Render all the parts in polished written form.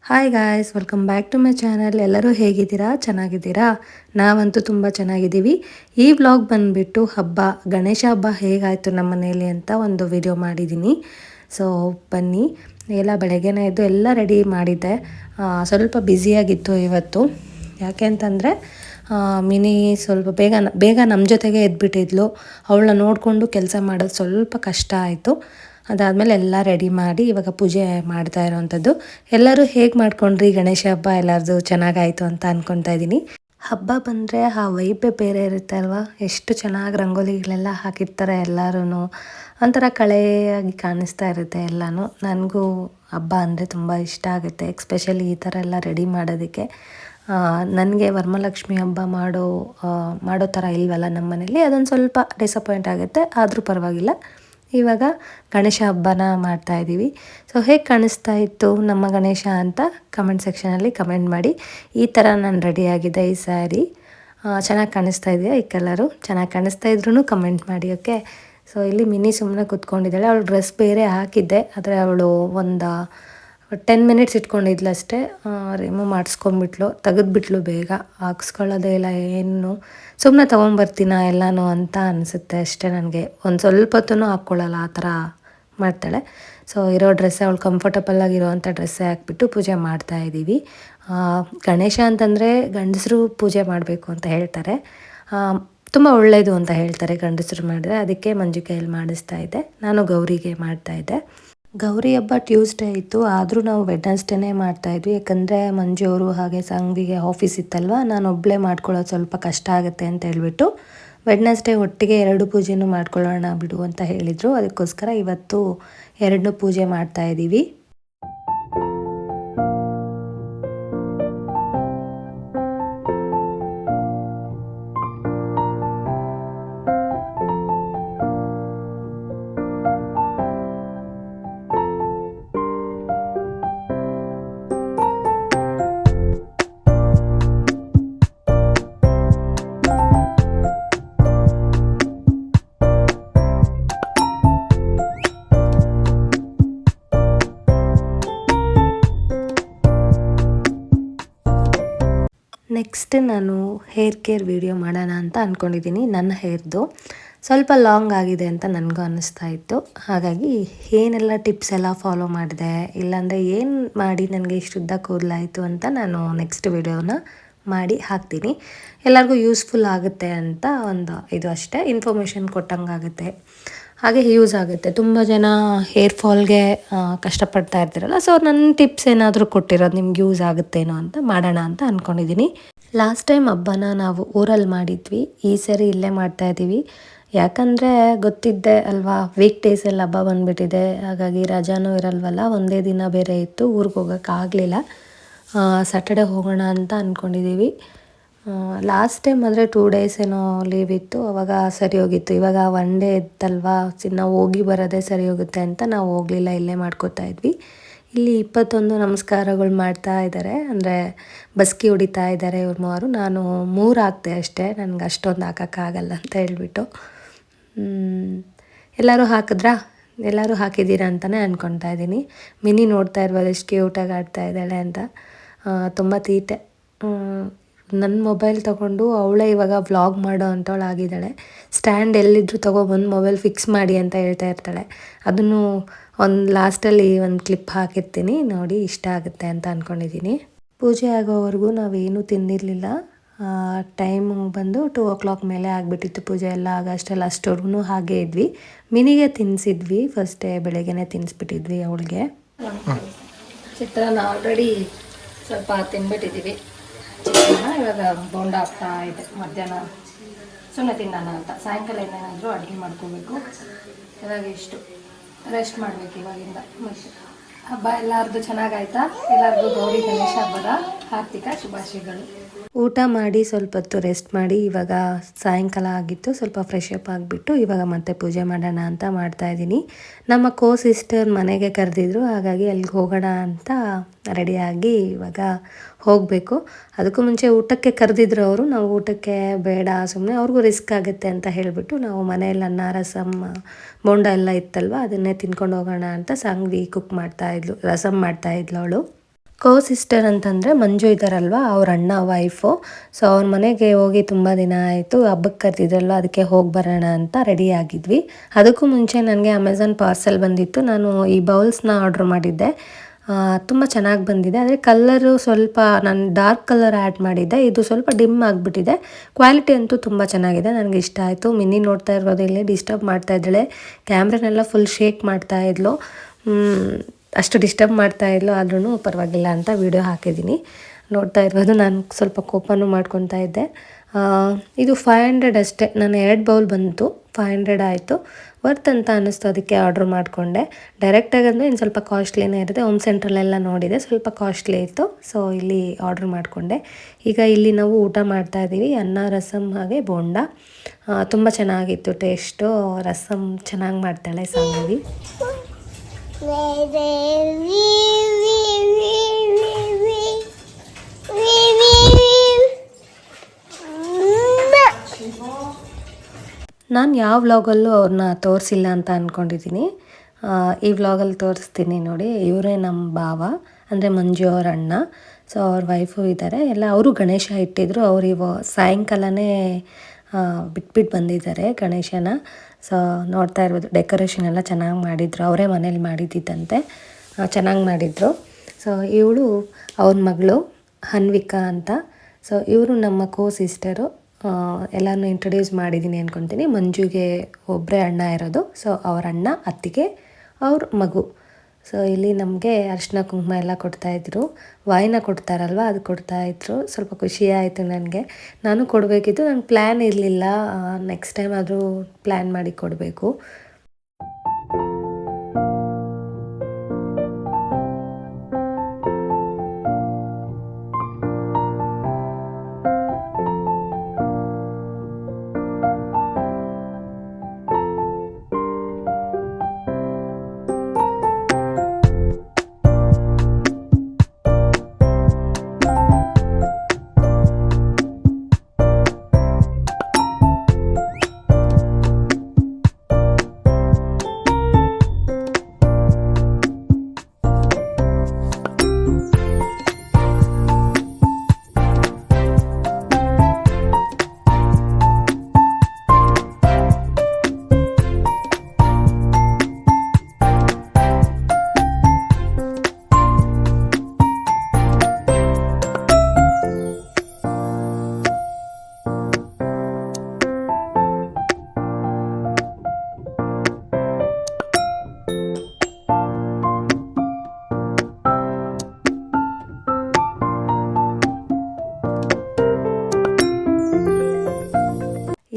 Hi guys, welcome back to my channel. ಎಲ್ಲರೂ ಹೇಗಿದ್ದೀರಾ? ಚೆನ್ನಾಗಿದ್ದೀರಾ? ನಾವಂತೂ ತುಂಬ ಚೆನ್ನಾಗಿದ್ದೀವಿ. ಈ ವ್ಲಾಗ್ ಬಂದುಬಿಟ್ಟು ಗಣೇಶ ಹಬ್ಬ ಹೇಗಾಯಿತು ನಮ್ಮ ಮನೇಲಿ ಅಂತ ಒಂದು ವಿಡಿಯೋ ಮಾಡಿದ್ದೀನಿ. ಸೊ ಬನ್ನಿ, ಎಲ್ಲ ಬೆಳಗ್ಗೆನೇ ಎದ್ದು ಎಲ್ಲ ರೆಡಿ ಮಾಡಿದ್ದೆ. ಸ್ವಲ್ಪ ಬ್ಯುಸಿಯಾಗಿತ್ತು ಇವತ್ತು. ಯಾಕೆ ಅಂತಂದರೆ ಮಿನಿ ಸ್ವಲ್ಪ ಬೇಗ ನಮ್ಮ ಜೊತೆಗೆ ಎದ್ಬಿಟ್ಟಿದ್ಲು. ಅವಳನ್ನ ನೋಡಿಕೊಂಡು ಕೆಲಸ ಮಾಡೋದು ಸ್ವಲ್ಪ ಕಷ್ಟ ಆಯಿತು. ಅದಾದಮೇಲೆ ಎಲ್ಲ ರೆಡಿ ಮಾಡಿ ಇವಾಗ ಪೂಜೆ ಮಾಡ್ತಾ ಇರೋವಂಥದ್ದು. ಎಲ್ಲರೂ ಹೇಗೆ ಮಾಡ್ಕೊಂಡ್ರಿ ಗಣೇಶ ಹಬ್ಬ? ಎಲ್ಲರದು ಚೆನ್ನಾಗಾಯಿತು ಅಂತ ಅಂದ್ಕೊತಾ ಇದ್ದೀನಿ. ಹಬ್ಬ ಬಂದರೆ ಆ ವೈಬೇ ಬೇರೆ ಇರುತ್ತೆ ಅಲ್ವಾ? ಎಷ್ಟು ಚೆನ್ನಾಗಿ ರಂಗೋಲಿಗಳೆಲ್ಲ ಹಾಕಿರ್ತಾರೆ ಎಲ್ಲರೂ. ಒಂಥರ ಕಳೆಯಾಗಿ ಕಾಣಿಸ್ತಾ ಇರುತ್ತೆ ಎಲ್ಲನೂ. ನನಗೂ ಹಬ್ಬ ಅಂದರೆ ತುಂಬ ಇಷ್ಟ ಆಗುತ್ತೆ, ಎಕ್ಸ್ಪೆಷಲಿ ಈ ಥರ ಎಲ್ಲ ರೆಡಿ ಮಾಡೋದಕ್ಕೆ. ನನಗೆ ವರಮಹಾಲಕ್ಷ್ಮಿ ಹಬ್ಬ ಮಾಡೋ ಥರ ಇಲ್ವಲ್ಲ ನಮ್ಮ ಮನೇಲಿ, ಅದೊಂದು ಸ್ವಲ್ಪ ಡಿಸಪಾಯಿಂಟ್ ಆಗುತ್ತೆ. ಆದರೂ ಪರವಾಗಿಲ್ಲ. ಇವಾಗ ಗಣೇಶ ಹಬ್ಬನ ಮಾಡ್ತಾಯಿದ್ದೀವಿ. ಸೊ ಹೇಗೆ ಕಾಣಿಸ್ತಾ ಇತ್ತು ನಮ್ಮ ಗಣೇಶ ಅಂತ ಕಮೆಂಟ್ ಸೆಕ್ಷನಲ್ಲಿ ಕಮೆಂಟ್ ಮಾಡಿ. ಈ ಥರ ನಾನು ರೆಡಿಯಾಗಿದ್ದೆ. ಈ ಸ್ಯಾರಿ ಚೆನ್ನಾಗಿ ಕಾಣಿಸ್ತಾ ಇದೆಯಾ? ಈ ಕಲರು ಚೆನ್ನಾಗಿ ಕಾಣಿಸ್ತಾ ಇದ್ರೂ ಕಮೆಂಟ್ ಮಾಡಿ, ಓಕೆ? ಸೊ ಇಲ್ಲಿ ಮಿನಿ ಸುಮ್ಮನೆ ಕೂತ್ಕೊಂಡಿದ್ದಾಳೆ. ಅವಳು ಡ್ರೆಸ್ ಬೇರೆ ಹಾಕಿದ್ದೆ, ಆದರೆ ಅವಳು ಒಂದು 10 ಮಿನಿಟ್ಸ್ ಇಟ್ಕೊಂಡಿದ್ಲು ಅಷ್ಟೇ. ರಿಮೂವ್ ಮಾಡಿಸ್ಕೊಂಡ್ಬಿಟ್ಲು, ತೆಗೆದ್ಬಿಟ್ಲು. ಬೇಗ ಹಾಕ್ಸ್ಕೊಳ್ಳೋದೇ ಇಲ್ಲ, ಏನು ಸುಮ್ಮನೆ ತೊಗೊಂಬರ್ತೀನ ಎಲ್ಲನೂ ಅಂತ ಅನಿಸುತ್ತೆ ಅಷ್ಟೇ. ನನಗೆ ಒಂದು ಸ್ವಲ್ಪ ಹೊತ್ತೂ ಹಾಕ್ಕೊಳ್ಳಲ್ಲ, ಆ ಥರ ಮಾಡ್ತಾಳೆ. ಸೊ ಇರೋ ಡ್ರೆಸ್ಸೇ, ಅವಳು ಕಂಫರ್ಟಬಲ್ಲಾಗಿರೋವಂಥ ಡ್ರೆಸ್ಸೇ ಹಾಕ್ಬಿಟ್ಟು ಪೂಜೆ ಮಾಡ್ತಾಯಿದ್ದೀವಿ. ಗಣೇಶ ಅಂತಂದರೆ ಗಂಡಸರು ಪೂಜೆ ಮಾಡಬೇಕು ಅಂತ ಹೇಳ್ತಾರೆ, ತುಂಬ ಒಳ್ಳೆಯದು ಅಂತ ಹೇಳ್ತಾರೆ ಗಂಡಸರು ಮಾಡಿದ್ರೆ. ಅದಕ್ಕೆ ಮಂಜು ಕೈಯಲ್ಲಿ ಮಾಡಿಸ್ತಾ ಇದ್ದೆ. ನಾನು ಗೌರಿಗೆ ಮಾಡ್ತಾಯಿದ್ದೆ. ಗೌರಿ ಹಬ್ಬ ಟ್ಯೂಸ್ಡೇ ಇತ್ತು, ಆದರೂ ನಾವು ವೆಡ್ನೆಸ್ಡೇನೇ ಮಾಡ್ತಾಯಿದ್ವಿ. ಯಾಕಂದರೆ ಮಂಜು ಅವರು ಹಾಗೆ ಸಂಘವಿಗೆ ಆಫೀಸ್ ಇತ್ತಲ್ವ, ನಾನು ಒಬ್ಬಳೇ ಮಾಡ್ಕೊಳ್ಳೋದು ಸ್ವಲ್ಪ ಕಷ್ಟ ಆಗುತ್ತೆ ಅಂತ ಹೇಳ್ಬಿಟ್ಟು ವೆಡ್ನೆಸ್ಡೇ ಒಟ್ಟಿಗೆ 2 ಪೂಜೆನೂ ಮಾಡ್ಕೊಳ್ಳೋಣ ಬಿಡು ಅಂತ ಹೇಳಿದರು. ಅದಕ್ಕೋಸ್ಕರ ಇವತ್ತು 2 ಪೂಜೆ ಮಾಡ್ತಾಯಿದ್ದೀವಿ. ನೆಕ್ಸ್ಟ್ ನಾನು ಹೇರ್ ಕೇರ್ ವಿಡಿಯೋ ಮಾಡೋಣ ಅಂತ ಅಂದ್ಕೊಂಡಿದ್ದೀನಿ. ನನ್ನ ಹೇರ್ದು ಸ್ವಲ್ಪ ಲಾಂಗ್ ಆಗಿದೆ ಅಂತ ನನಗೂ ಅನ್ನಿಸ್ತಾ ಇತ್ತು. ಹಾಗಾಗಿ ಏನೆಲ್ಲ ಟಿಪ್ಸ್ ಎಲ್ಲ ಫಾಲೋ ಮಾಡಿದೆ, ಇಲ್ಲಾಂದರೆ ಏನು ಮಾಡಿ ನನಗೆ ಇಷ್ಟು ಉದ್ದ ಕೂದಲಾಯಿತು ಅಂತ ನಾನು ನೆಕ್ಸ್ಟ್ ವಿಡಿಯೋನ ಮಾಡಿ ಹಾಕ್ತೀನಿ. ಎಲ್ಲರಿಗೂ ಯೂಸ್ಫುಲ್ ಆಗುತ್ತೆ ಅಂತ ಒಂದು ಇದು ಅಷ್ಟೇ, ಇನ್ಫಾರ್ಮೇಷನ್ ಕೊಟ್ಟಂಗಾಗುತ್ತೆ, ಹಾಗೆ ಯೂಸ್ ಆಗುತ್ತೆ. ತುಂಬ ಜನ ಹೇರ್ ಫಾಲ್ಗೆ ಕಷ್ಟಪಡ್ತಾ ಇರ್ತೀರಲ್ಲ, ಸೊ ನನ್ನ ಟಿಪ್ಸ್ ಏನಾದರೂ ಕೊಟ್ಟಿರೋದು ನಿಮ್ಗೆ ಯೂಸ್ ಆಗುತ್ತೇನೋ ಅಂತ ಮಾಡೋಣ ಅಂತ ಅಂದ್ಕೊಂಡಿದ್ದೀನಿ. ಲಾಸ್ಟ್ ಟೈಮ್ ಹಬ್ಬನ ನಾವು ಊರಲ್ಲಿ ಮಾಡಿದ್ವಿ, ಈ ಸರಿ ಇಲ್ಲೇ ಮಾಡ್ತಾಯಿದ್ದೀವಿ. ಯಾಕಂದರೆ ಗೊತ್ತಿದ್ದೆ ಅಲ್ವಾ, ವೀಕ್ ಡೇಸಲ್ಲಿ ಹಬ್ಬ ಬಂದುಬಿಟ್ಟಿದೆ, ಹಾಗಾಗಿ ರಜಾನೂ ಇರಲ್ವಲ್ಲ. ಒಂದೇ ದಿನ ಬೇರೆ ಇತ್ತು, ಊರಿಗೆ ಹೋಗೋಕ್ಕಾಗಲಿಲ್ಲ. ಸ್ಯಾಟರ್ಡೆ ಹೋಗೋಣ ಅಂತ ಅಂದ್ಕೊಂಡಿದ್ದೀವಿ. ಲಾಸ್ಟ್ ಟೈಮ್ ಆದರೆ 2 ಡೇಸ್ ಏನೋ ಲೀವ್ ಇತ್ತು, ಅವಾಗ ಸರಿ ಹೋಗಿತ್ತು. ಇವಾಗ 1 ಡೇ ಇತ್ತಲ್ವಾ, ನಾವು ಹೋಗಿ ಬರೋದೇ ಸರಿ ಹೋಗುತ್ತೆ ಅಂತ ನಾವು ಹೋಗಲಿಲ್ಲ, ಇಲ್ಲೇ ಮಾಡ್ಕೋತಾ ಇದ್ವಿ. ಇಲ್ಲಿ 21 ನಮಸ್ಕಾರಗಳು ಮಾಡ್ತಾ ಇದ್ದಾರೆ, ಅಂದರೆ ಬಸ್ಕಿ ಹೊಡಿತಾ ಇದ್ದಾರೆ ಇವ್ರ ಮೂವರು. ನಾನು 3 ಹಾಕ್ತೆ ಅಷ್ಟೇ, ನನಗೆ ಅಷ್ಟೊಂದು ಹಾಕೋಕ್ಕಾಗಲ್ಲ ಅಂತ ಹೇಳ್ಬಿಟ್ಟು. ಎಲ್ಲರೂ ಹಾಕಿದ್ರಾ? ಎಲ್ಲರೂ ಹಾಕಿದ್ದೀರಾ ಅಂತಲೇ ಅಂದ್ಕೊತಾ ಇದ್ದೀನಿ. ಮಿನಿ ನೋಡ್ತಾ ಇರ್ಬೋದು ಎಷ್ಟು ಕ್ಯೂಟಾಗಿ ಆಡ್ತಾ ಇದ್ದಾಳೆ ಅಂತ. ತುಂಬ ತೀಟೆ. ನನ್ನ ಮೊಬೈಲ್ ತೊಗೊಂಡು ಅವಳೇ ಇವಾಗ ವ್ಲಾಗ್ ಮಾಡೋ ಅಂಥವಳು ಆಗಿದ್ದಾಳೆ. ಸ್ಟ್ಯಾಂಡ್ ಎಲ್ಲಿದ್ದರೂ ತೊಗೊಬಂದು ಮೊಬೈಲ್ ಫಿಕ್ಸ್ ಮಾಡಿ ಅಂತ ಹೇಳ್ತಾ ಇರ್ತಾಳೆ. ಅದನ್ನು ಲಾಸ್ಟಲ್ಲಿ ಒಂದು ಕ್ಲಿಪ್ ಹಾಕಿರ್ತೀನಿ ನೋಡಿ, ಇಷ್ಟ ಆಗುತ್ತೆ ಅಂತ ಅಂದ್ಕೊಂಡಿದ್ದೀನಿ. ಪೂಜೆ ಆಗೋವರೆಗೂ ನಾವೇನೂ ತಿಂದಿರಲಿಲ್ಲ. ಟೈಮು ಬಂದು 2 o'clock ಮೇಲೆ ಆಗಿಬಿಟ್ಟಿತ್ತು ಪೂಜೆ ಎಲ್ಲ ಆಗಷ್ಟೆಲ್ಲ. ಅಷ್ಟವರೆಗೂ ಹಾಗೇ ಇದ್ವಿ. ಮಿನಿಗೆ ತಿನ್ನಿಸಿದ್ವಿ, ಫಸ್ಟ್ ಡೇ ಬೆಳಗ್ಗೆನೇ ತಿನ್ನಿಸ್ಬಿಟ್ಟಿದ್ವಿ ಅವಳಿಗೆ. ಚಿತ್ರಾನ್ನ ಆಲ್ರೆಡಿ ಸ್ವಲ್ಪ ತಿಂದ್ಬಿಟ್ಟಿದ್ದೀವಿ. ಚಿತ್ರಾನ್ನ ಇವಾಗ ಬೋಂಡ ಆಗ್ತಾ ಇದೆ. ಮಧ್ಯಾಹ್ನ ಸುಮ್ಮನೆ ತಿನ್ನೋಣ ಅಂತ, ಸಾಯಂಕಾಲ ಏನೇನಾದರೂ ಅಡುಗೆ ಮಾಡ್ಕೋಬೇಕು. ಇವಾಗ ಇಷ್ಟು ರೆಸ್ಟ್ ಮಾಡಬೇಕು ಇವಾಗಿಂದ. ಮತ್ತು ಹಬ್ಬ ಎಲ್ಲರದು ಚೆನ್ನಾಗಾಯ್ತಾ? ಎಲ್ಲರಿಗೂ ಗೌರಿ ಗಣೇಶ ಹಬ್ಬದ ಹಾರ್ದಿಕ ಶುಭಾಶಯಗಳು. ಊಟ ಮಾಡಿ ಸ್ವಲ್ಪ ಹೊತ್ತು ರೆಸ್ಟ್ ಮಾಡಿ ಇವಾಗ ಸಾಯಂಕಾಲ ಆಗಿತ್ತು, ಸ್ವಲ್ಪ ಫ್ರೆಶ್ ಅಪ್ ಆಗಿಬಿಟ್ಟು ಇವಾಗ ಮತ್ತೆ ಪೂಜೆ ಮಾಡೋಣ ಅಂತ ಮಾಡ್ತಾಯಿದ್ದೀನಿ. ನಮ್ಮ ಸಿಸ್ಟರ್ ಮನೆಗೆ ಕರೆದಿದ್ರು, ಹಾಗಾಗಿ ಅಲ್ಲಿಗೆ ಹೋಗೋಣ ಅಂತ ರೆಡಿಯಾಗಿ ಇವಾಗ ಹೋಗಬೇಕು. ಅದಕ್ಕೂ ಮುಂಚೆ ಊಟಕ್ಕೆ ಕರೆದಿದ್ರು ಅವರು. ನಾವು ಊಟಕ್ಕೆ ಬೇಡ, ಸುಮ್ಮನೆ ಅವ್ರಿಗೂ ರಿಸ್ಕ್ ಆಗುತ್ತೆ ಅಂತ ಹೇಳಿಬಿಟ್ಟು ನಾವು ಮನೆಯಲ್ಲಿ ಅನ್ನ ರಸಮ್ ಬೋಂಡ ಎಲ್ಲ ಇತ್ತಲ್ವ, ಅದನ್ನೇ ತಿನ್ಕೊಂಡು ಹೋಗೋಣ ಅಂತ ಸಾಂಗ್ವಿ ಕುಕ್ ಮಾಡ್ತಾಯಿದ್ಲು, ರಸಮ್ ಮಾಡ್ತಾಯಿದ್ಲು ಅವಳು. ಸಿಸ್ಟರ್ ಅಂತಂದರೆ ಮಂಜು ಇದ್ದಾರಲ್ವ, ಅವ್ರ ಅಣ್ಣ ವೈಫು. ಸೊ ಅವ್ರ ಮನೆಗೆ ಹೋಗಿ ತುಂಬ ದಿನ ಆಯಿತು, ಹಬ್ಬಕ್ಕೆ ಕರೆದಿದ್ರಲ್ವ ಅದಕ್ಕೆ ಹೋಗಿ ಬರೋಣ ಅಂತ ರೆಡಿ ಆಗಿದ್ವಿ. ಅದಕ್ಕೂ ಮುಂಚೆ ನನಗೆ ಅಮೆಝಾನ್ ಪಾರ್ಸೆಲ್ ಬಂದಿತ್ತು. ನಾನು ಈ ಬೌಲ್ಸ್ನ ಆರ್ಡ್ರ್ ಮಾಡಿದ್ದೆ, ತುಂಬ ಚೆನ್ನಾಗಿ ಬಂದಿದೆ. ಆದರೆ ಕಲ್ಲರು ಸ್ವಲ್ಪ ನಾನು ಡಾರ್ಕ್ ಕಲರ್ ಆ್ಯಡ್ ಮಾಡಿದ್ದೆ, ಇದು ಸ್ವಲ್ಪ ಡಿಮ್ ಆಗಿಬಿಟ್ಟಿದೆ. ಕ್ವಾಲಿಟಿ ಅಂತೂ ತುಂಬ ಚೆನ್ನಾಗಿದೆ, ನನಗೆ ಇಷ್ಟ ಆಯಿತು. ಮಿನಿ ನೋಡ್ತಾ ಇರೋದು ಇಲ್ಲಿ ಡಿಸ್ಟರ್ಬ್ ಮಾಡ್ತಾಯಿದ್ದಾಳೆ, ಕ್ಯಾಮ್ರನೆಲ್ಲ ಫುಲ್ ಶೇಕ್ ಮಾಡ್ತಾಯಿದ್ಲು. ಅಷ್ಟು ಡಿಸ್ಟರ್ಬ್ ಮಾಡ್ತಾಯಿದ್ಲು, ಆದ್ರೂ ಪರವಾಗಿಲ್ಲ ಅಂತ ವಿಡಿಯೋ ಹಾಕಿದ್ದೀನಿ. ನೋಡ್ತಾ ಇರ್ಬೋದು, ನಾನು ಸ್ವಲ್ಪ ಕೋಪನೂ ಮಾಡ್ಕೊತಾ ಇದ್ದೆ. ಇದು 500 ಅಷ್ಟೇ, ನಾನು 2 ಬೌಲ್ ಬಂತು, 500 ಆಯಿತು. ವರ್ತ್ ಅಂತ ಅನ್ನಿಸ್ತು, ಅದಕ್ಕೆ ಆರ್ಡ್ರ್ ಮಾಡಿಕೊಂಡೆ. ಡೈರೆಕ್ಟಾಗಿ ಅಂದರೆ ಇನ್ನು ಸ್ವಲ್ಪ ಕಾಸ್ಟ್ಲಿನೇ ಇರುತ್ತೆ. ಹೋಮ್ ಸೆಂಟ್ರಲ್ಲೆಲ್ಲ ನೋಡಿದೆ, ಸ್ವಲ್ಪ ಕಾಸ್ಟ್ಲಿ ಇತ್ತು. ಸೊ ಇಲ್ಲಿ ಆರ್ಡ್ರ್ ಮಾಡಿಕೊಂಡೆ. ಈಗ ಇಲ್ಲಿ ನಾವು ಊಟ ಮಾಡ್ತಾಯಿದ್ದೀವಿ, ಅನ್ನ ರಸಮ್ ಹಾಗೆ ಬೋಂಡ. ತುಂಬ ಚೆನ್ನಾಗಿತ್ತು ಟೇಸ್ಟು. ರಸಮ್ ಚೆನ್ನಾಗಿ ಮಾಡ್ತಾಳೆ ಸಾಂಗವಿ. ನಾನು ಯಾವ ವ್ಲಾಗಲ್ಲೂ ಅವ್ರನ್ನ ತೋರಿಸಿಲ್ಲ ಅಂತ ಅಂದ್ಕೊಂಡಿದ್ದೀನಿ. ಈ ವ್ಲಾಗಲ್ಲಿ ತೋರಿಸ್ತೀನಿ ನೋಡಿ. ಇವರೇ ನಮ್ಮ ಭಾವ, ಅಂದರೆ ಮಂಜು ಅವ್ರ ಅಣ್ಣ. ಸೊ ಅವ್ರ ವೈಫು ಇದ್ದಾರೆ ಎಲ್ಲ. ಅವರು ಗಣೇಶ ಇಟ್ಟಿದ್ರು, ಅವ್ರು ಸಾಯಂಕಾಲನೇ ಬಿಟ್ಬಿಟ್ಟು ಬಂದಿದ್ದಾರೆ ಗಣೇಶನ. ಸೊ ನೋಡ್ತಾ ಇರ್ಬೋದು, ಡೆಕೋರೇಷನ್ ಎಲ್ಲ ಚೆನ್ನಾಗಿ ಮಾಡಿದರು, ಅವರೇ ಮನೇಲಿ ಮಾಡಿದ್ದಂತೆ, ಚೆನ್ನಾಗಿ ಮಾಡಿದರು. ಸೊ ಇವಳು ಅವ್ರ ಮಗಳು ಹನ್ವಿಕಾ ಅಂತ. ಸೊ ಇವರು ನಮ್ಮ ಸಿಸ್ಟರು. ಎಲ್ಲನೂ ಇಂಟ್ರೊಡ್ಯೂಸ್ ಮಾಡಿದ್ದೀನಿ ಅಂದ್ಕೊತೀನಿ. ಮಂಜುಗೆ ಒಬ್ಬರೇ ಅಣ್ಣ ಇರೋದು. ಸೊ ಅವ್ರ ಅಣ್ಣ, ಅತ್ತಿಗೆ, ಅವ್ರ ಮಗು. ಸೊ ಇಲ್ಲಿ ನಮಗೆ ಅರಿಶಿನ ಕುಂಕುಮ ಎಲ್ಲ ಕೊಡ್ತಾಯಿದ್ರು, ವಾಯಿನ ಕೊಡ್ತಾರಲ್ವ ಅದು ಕೊಡ್ತಾಯಿದ್ರು. ಸ್ವಲ್ಪ ಖುಷಿ ಆಯಿತು ನನಗೆ. ನಾನು ಕೊಡಬೇಕಿತ್ತು, ನನ್ನ ಪ್ಲ್ಯಾನ್ ಇರಲಿಲ್ಲ. ನೆಕ್ಸ್ಟ್ ಟೈಮ್ ಆದರೂ ಪ್ಲ್ಯಾನ್ ಮಾಡಿ ಕೊಡಬೇಕು.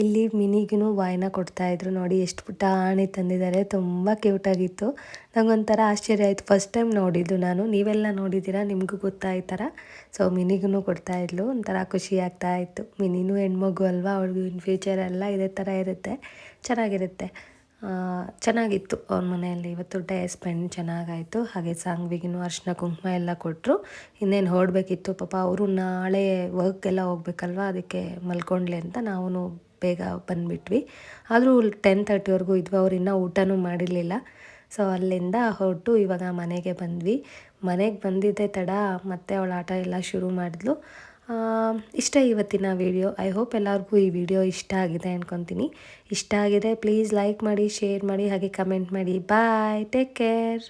ಇಲ್ಲಿ ಮಿನಿಗೂ ವಾಯಿನ ಕೊಡ್ತಾಯಿದ್ರು ನೋಡಿ. ಎಷ್ಟು ಪುಟಾಣಿ ತಂದಿದ್ದಾರೆ, ತುಂಬ ಕ್ಯೂಟಾಗಿತ್ತು. ನನಗೊಂಥರ ಆಶ್ಚರ್ಯ ಆಯಿತು, ಫಸ್ಟ್ ಟೈಮ್ ನೋಡಿದ್ದು ನಾನು. ನೀವೆಲ್ಲ ನೋಡಿದ್ದೀರಾ, ನಿಮಗೂ ಗೊತ್ತಾಯ್ತರ. ಸೊ ಮಿನಿಗೂ ಕೊಡ್ತಾಯಿದ್ಲು, ಒಂಥರ ಖುಷಿ ಆಗ್ತಾಯಿತ್ತು. ಮಿನಿನೂ ಹೆಣ್ಮಗು ಅಲ್ವಾ, ಅವ್ಳಿಗೂ ಇನ್ ಫ್ಯೂಚರೆಲ್ಲ ಇದೇ ಥರ ಇರುತ್ತೆ, ಚೆನ್ನಾಗಿರುತ್ತೆ. ಚೆನ್ನಾಗಿತ್ತು ಅವ್ರ ಮನೆಯಲ್ಲಿ. ಇವತ್ತು ಡೇ ಸ್ಪೆಂಡ್ ಚೆನ್ನಾಗಾಯಿತು. ಹಾಗೆ ಸಾಂಗ್ವಿಗೂ ಅರಿಶಿನ ಕುಂಕುಮ ಎಲ್ಲ ಕೊಟ್ಟರು. ಇನ್ನೇನು ಹೊರಡಬೇಕಿತ್ತು ಪಾಪ, ಅವರು ನಾಳೆ ವರ್ಕ್ಗೆಲ್ಲ ಹೋಗ್ಬೇಕಲ್ವ, ಅದಕ್ಕೆ ಮಲ್ಕೊಂಡ್ಲಿ ಅಂತ ನಾವು ಬೇಗ ಬಂದುಬಿಟ್ವಿ. ಆದರೂ 10:30ವರೆಗೂ ಇದ್ವಿ, ಅವ್ರು ಇನ್ನೂ ಊಟನೂ ಮಾಡಿರಲಿಲ್ಲ. ಸೊ ಅಲ್ಲಿಂದ ಹೊರಟು ಇವಾಗ ಮನೆಗೆ ಬಂದ್ವಿ. ಮನೆಗೆ ಬಂದಿದ್ದೆ ತಡ, ಮತ್ತೆ ಅವಳ ಆಟ ಎಲ್ಲ ಶುರು ಮಾಡಿದ್ಲು. ಇಷ್ಟ ಇವತ್ತಿನ ವಿಡಿಯೋ. ಐ ಹೋಪ್ ಎಲ್ಲರಿಗೂ ಈ ವಿಡಿಯೋ ಇಷ್ಟ ಆಗಿದೆ ಅಂದ್ಕೊತೀನಿ. ಇಷ್ಟ ಆಗಿದೆ ಪ್ಲೀಸ್ ಲೈಕ್ ಮಾಡಿ, ಶೇರ್ ಮಾಡಿ, ಹಾಗೆ ಕಮೆಂಟ್ ಮಾಡಿ. ಬಾಯ್, ಟೇಕ್ ಕೇರ್.